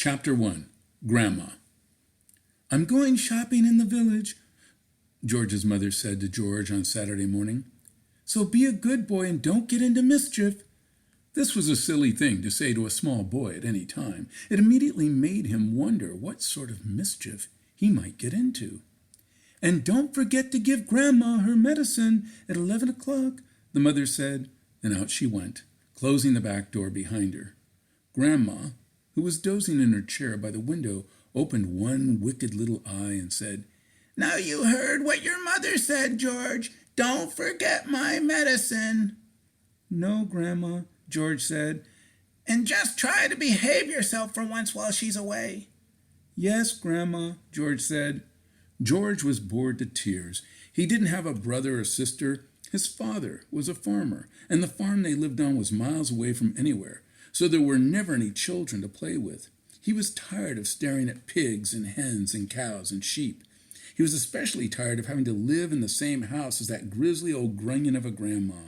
Chapter 1. Grandma. "I'm going shopping in the village," George's mother said to George on Saturday morning. "So be a good boy and don't get into mischief." This was a silly thing to say to a small boy at any time. It immediately made him wonder what sort of mischief he might get into. "And don't forget to give Grandma her medicine at 11 o'clock, the mother said, and out she went, closing the back door behind her. Grandma, who was dozing in her chair by the window, opened one wicked little eye and said, "Now you heard what your mother said, George. Don't forget my medicine." "No, Grandma," George said. "And just try to behave yourself for once while she's away." "Yes, Grandma," George said. George was bored to tears. He didn't have a brother or sister. His father was a farmer, and the farm they lived on was miles away from anywhere, so there were never any children to play with. He was tired of staring at pigs and hens and cows and sheep. He was especially tired of having to live in the same house as that grisly old grunion of a grandma.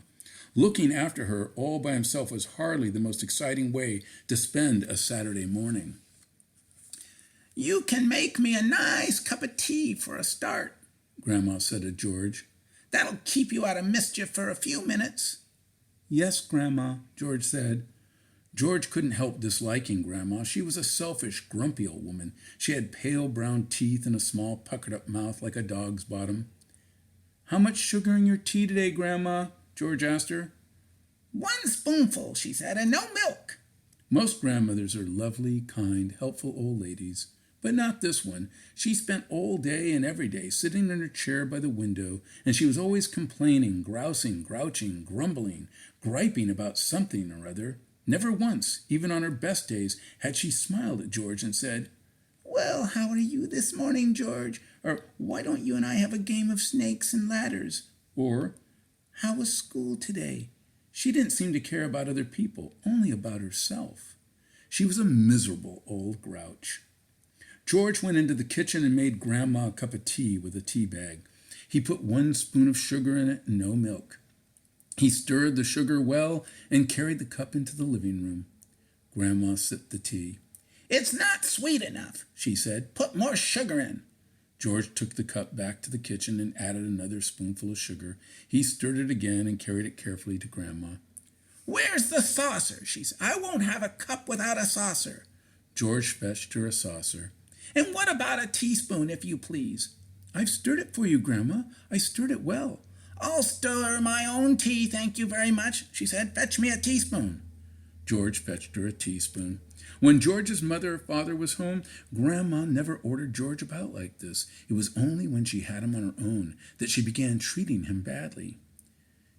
Looking after her all by himself was hardly the most exciting way to spend a Saturday morning. "You can make me a nice cup of tea for a start," Grandma said to George. "That'll keep you out of mischief for a few minutes." "Yes, Grandma," George said. George couldn't help disliking Grandma. She was a selfish, grumpy old woman. She had pale brown teeth and a small puckered-up mouth like a dog's bottom. "How much sugar in your tea today, Grandma?" George asked her. "1 spoonful," she said, "and no milk." Most grandmothers are lovely, kind, helpful old ladies, but not this one. She spent all day and every day sitting in her chair by the window, and she was always complaining, grousing, grouching, grumbling, griping about something or other. Never once, even on her best days, had she smiled at George and said, "Well, how are you this morning, George?" Or, "Why don't you and I have a game of snakes and ladders?" Or, "How was school today?" She didn't seem to care about other people, only about herself. She was a miserable old grouch. George went into the kitchen and made Grandma a cup of tea with a tea bag. He put 1 spoon of sugar in it and no milk. He stirred the sugar well and carried the cup into the living room. Grandma sipped the tea. "It's not sweet enough," she said. "Put more sugar in." George took the cup back to the kitchen and added another spoonful of sugar. He stirred it again and carried it carefully to Grandma. "Where's the saucer?" she said. "I won't have a cup without a saucer." George fetched her a saucer. "And what about a teaspoon, if you please?" "I've stirred it for you, Grandma. I stirred it well." "I'll stir my own tea, thank you very much," she said. "Fetch me a teaspoon." George fetched her a teaspoon. When George's mother or father was home, Grandma never ordered George about like this. It was only when she had him on her own that she began treating him badly.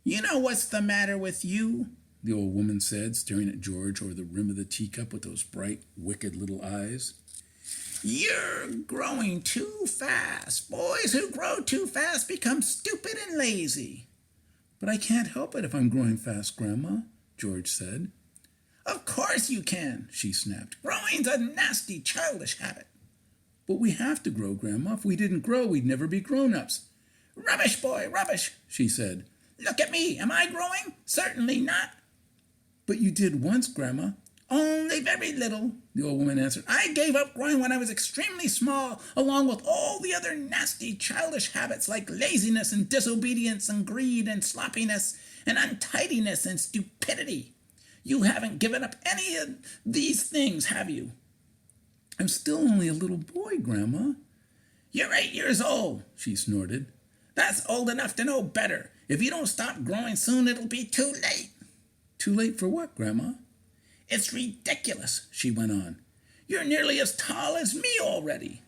"You know what's the matter with you?" the old woman said, staring at George over the rim of the teacup with those bright, wicked little eyes. "You're growing too fast. Boys who grow too fast become stupid and lazy." "But I can't help it if I'm growing fast, Grandma," George said. "Of course you can," she snapped. "Growing's a nasty, childish habit." "But we have to grow, Grandma. If we didn't grow, we'd never be grown-ups." "Rubbish, boy, rubbish," she said. "Look at me. Am I growing? Certainly not." "But you did once, Grandma." "Only very little," the old woman answered. "I gave up growing when I was extremely small, along with all the other nasty, childish habits like laziness and disobedience and greed and sloppiness and untidiness and stupidity. You haven't given up any of these things, have you?" "I'm still only a little boy, Grandma." "You're 8 years old," she snorted. "That's old enough to know better. If you don't stop growing soon, it'll be too late." "Too late for what, Grandma?" "It's ridiculous," she went on. "You're nearly as tall as me already."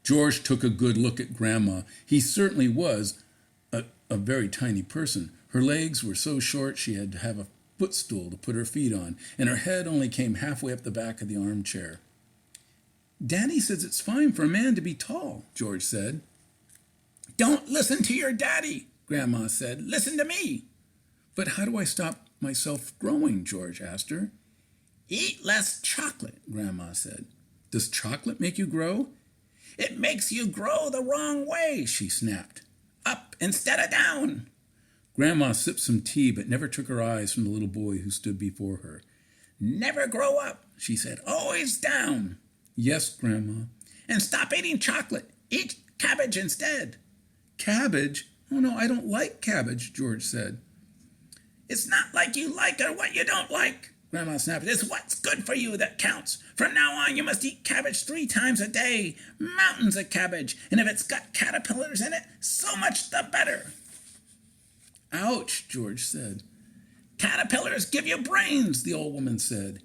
George took a good look at Grandma. He certainly was a very tiny person. Her legs were so short she had to have a footstool to put her feet on, and her head only came halfway up the back of the armchair. "Daddy says it's fine for a man to be tall," George said. "Don't listen to your daddy," Grandma said. "Listen to me." "But how do I stop myself growing?" George asked her. "Eat less chocolate," Grandma said. "Does chocolate make you grow?" "It makes you grow the wrong way," she snapped. "Up instead of down." Grandma sipped some tea but never took her eyes from the little boy who stood before her. "Never grow up," she said. Always down. Yes, Grandma. And stop eating chocolate. Eat cabbage instead. Cabbage? Oh, no, I don't like cabbage, George said. It's not like you like or what you don't like, Grandma snapped. It's what's good for you that counts. From now on, you must eat cabbage 3 times a day. Mountains of cabbage. And if it's got caterpillars in it, so much the better. Ouch, George said. Caterpillars give you brains, the old woman said.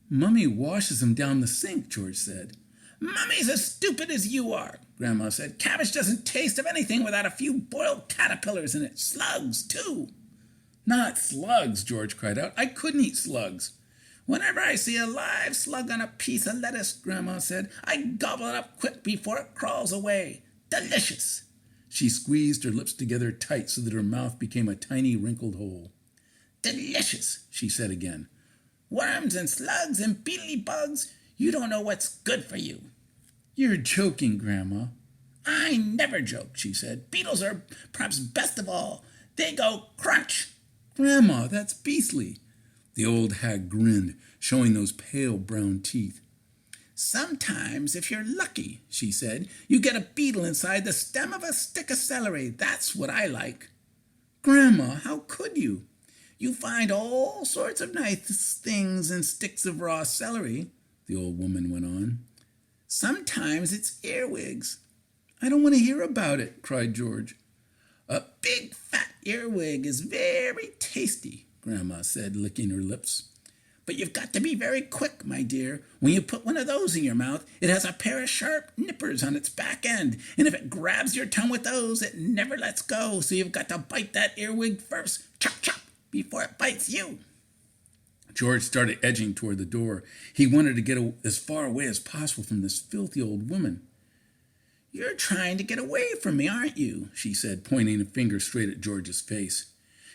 Mummy washes them down the sink, George said. Mummy's as stupid as you are, Grandma said. Cabbage doesn't taste of anything without a few boiled caterpillars in it. Slugs, too. Not slugs, George cried out. I couldn't eat slugs. Whenever I see a live slug on a piece of lettuce, Grandma said, I gobble it up quick before it crawls away. Delicious. She squeezed her lips together tight so that her mouth became a tiny wrinkled hole. Delicious, she said again. Worms and slugs and beetly bugs, you don't know what's good for you. You're joking, Grandma. I never joke, she said. Beetles are perhaps best of all. They go crunch. Grandma, that's beastly. The old hag grinned, showing those pale brown teeth. Sometimes, if you're lucky, she said, you get a beetle inside the stem of a stick of celery. That's what I like. Grandma, how could you? You find all sorts of nice things in sticks of raw celery, the old woman went on. Sometimes it's earwigs. I don't want to hear about it, cried George. A big fat earwig is very tasty, Grandma said, licking her lips. But you've got to be very quick, my dear. When you put one of those in your mouth, it has a pair of sharp nippers on its back end, and if it grabs your tongue with those, it never lets go, so you've got to bite that earwig first, chop, chop, before it bites you. George started edging toward the door. He wanted to get as far away as possible from this filthy old woman. You're trying to get away from me, aren't you? She said, pointing a finger straight at George's face.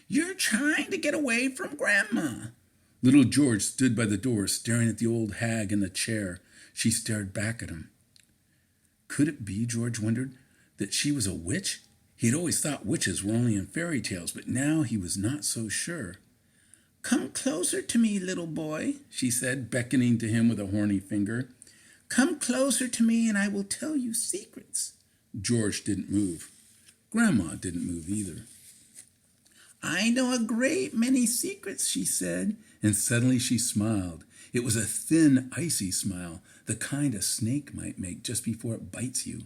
You're trying to get away from Grandma. Little George stood by the door, staring at the old hag in the chair. She stared back at him. Could it be, George wondered, that she was a witch? He had always thought witches were only in fairy tales, but now he was not so sure. Come closer to me, little boy, she said, beckoning to him with a horny finger. Come closer to me and I will tell you secrets. George didn't move. Grandma didn't move either. I know a great many secrets, she said, and suddenly she smiled. It was a thin, icy smile, the kind a snake might make just before it bites you.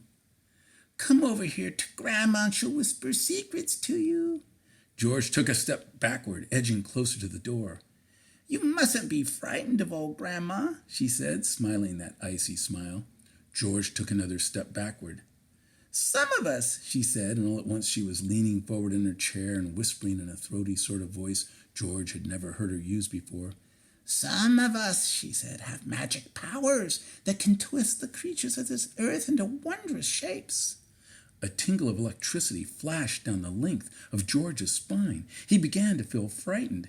Come over here to Grandma and she'll whisper secrets to you. George took a step backward, edging closer to the door. You mustn't be frightened of old Grandma, she said, smiling that icy smile. George took another step backward. Some of us, she said, and all at once she was leaning forward in her chair and whispering in a throaty sort of voice George had never heard her use before. Some of us, she said, have magic powers that can twist the creatures of this earth into wondrous shapes. A tingle of electricity flashed down the length of George's spine. He began to feel frightened.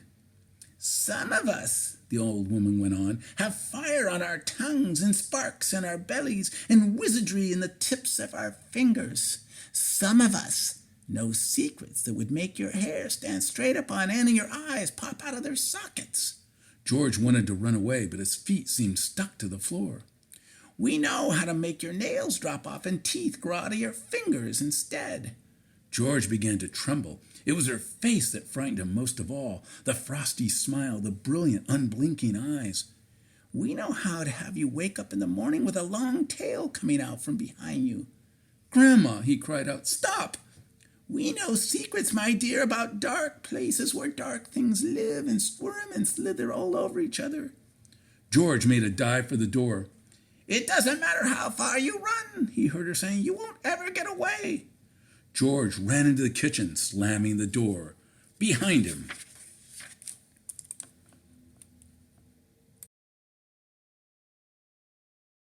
Some of us, the old woman went on, have fire on our tongues and sparks in our bellies and wizardry in the tips of our fingers. Some of us know secrets that would make your hair stand straight up on end and your eyes pop out of their sockets. George wanted to run away, but his feet seemed stuck to the floor. We know how to make your nails drop off and teeth grow out of your fingers instead. George began to tremble. It was her face that frightened him most of all, the frosty smile, the brilliant, unblinking eyes. We know how to have you wake up in the morning with a long tail coming out from behind you. Grandma, he cried out, stop! We know secrets, my dear, about dark places where dark things live and squirm and slither all over each other. George made a dive for the door. It doesn't matter how far you run, he heard her saying. You won't ever get away. George ran into the kitchen, slamming the door behind him.